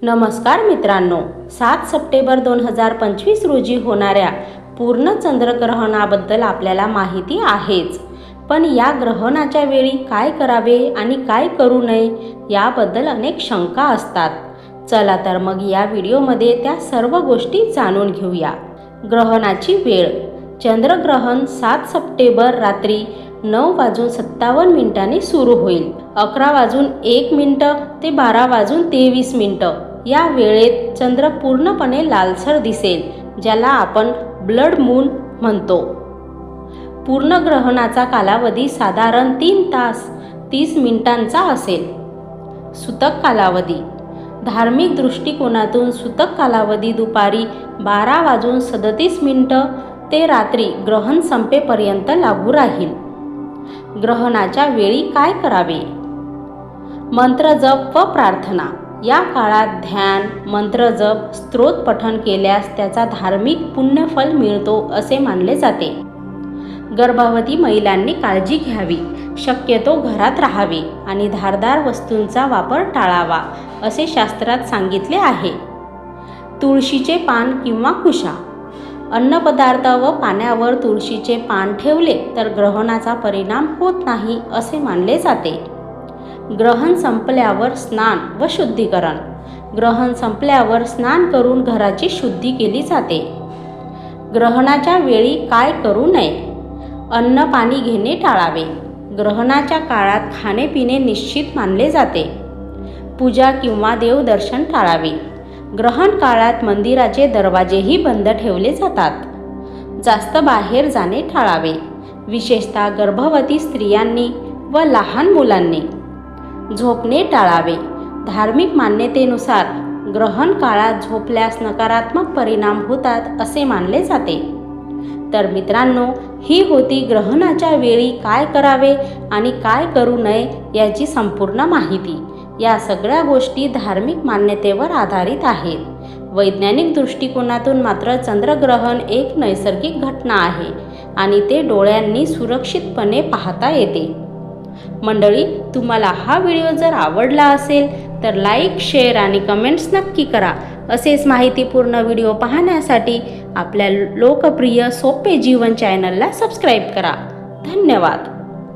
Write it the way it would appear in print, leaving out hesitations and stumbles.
नमस्कार मित्रांनो, 7 सप्टेंबर 2025 रोजी होणाऱ्या पूर्ण चंद्रग्रहणाबद्दल आपल्याला माहिती आहेच. पण या ग्रहणाच्या वेळी काय करावे आणि काय करू नये याबद्दल अनेक शंका असतात. चला तर मग या व्हिडिओमध्ये त्या सर्व गोष्टी जाणून घेऊया. ग्रहणाची वेळ. चंद्रग्रहण 7 सप्टेंबर रात्री 9:57 सुरू होईल. 11:01 ते 12:23 या वेळेत चंद्र पूर्णपणे लालसर दिसेल, ज्याला आपण ब्लड मून म्हणतो. पूर्ण ग्रहणाचा कालावधी साधारण 3 तास 30 मिनिटांचा असेल. सूतक कालावधी. धार्मिक दृष्टिकोनातून सूतक कालावधी दुपारी 12:37 ते रात्री ग्रहण संपेपर्यंत लागू राहील. ग्रहणाच्या वेळी काय करावे? मंत्रजप व प्रार्थना. या काळात ध्यान, मंत्रजप, स्तोत्र पठण केल्यास त्याचा धार्मिक पुण्यफल मिळतो असे मानले जाते. गर्भवती महिलांनी काळजी घ्यावी, शक्यतो घरात राहावे आणि धारदार वस्तूंचा वापर टाळावा असे शास्त्रात सांगितले आहे. तुळशीचे पान किंवा कुशा. अन्नपदार्थ व पाण्यावर तुळशीचे पान ठेवले तर ग्रहणाचा परिणाम होत नाही असे मानले जाते. ग्रहण संपल्यावर स्नान व शुद्धीकरण. ग्रहण संपल्यावर स्नान करून घराची शुद्धी केली जाते. ग्रहणाच्या वेळी काय करू नये? अन्न पाणी घेणे टाळावे. ग्रहणाच्या काळात खाणे पिणे निश्चित मानले जाते. पूजा किंवा देवदर्शन टाळावे. ग्रहण काळात मंदिराचे दरवाजेही बंद ठेवले जातात. जास्त बाहेर जाणे टाळावे, विशेषतः गर्भवती स्त्रियांनी व लहान मुलांनी. झोपणे टाळावे. धार्मिक मान्यतेनुसार ग्रहण काळात झोपल्यास नकारात्मक परिणाम होतात असे मानले जाते. तर मित्रांनो, ही होती ग्रहणाच्या वेळी काय करावे आणि काय करू नये याची संपूर्ण माहिती. या सगळ्या गोष्टी धार्मिक मान्यतेवर आधारित आहेत. वैज्ञानिक दृष्टिकोनातून मात्र चंद्रग्रहण एक नैसर्गिक घटना आहे आणि ते डोळ्यांनी सुरक्षितपणे पाहता येते. मंडळी, तुम्हाला हा व्हिडिओ जर आवडला असेल तर लाईक, शेअर आणि कमेंट्स नक्की करा. असेच माहितीपूर्ण व्हिडिओ पाहण्यासाठी आपल्या लोकप्रिय सोपे जीवन चॅनलला सबस्क्राईब करा. धन्यवाद.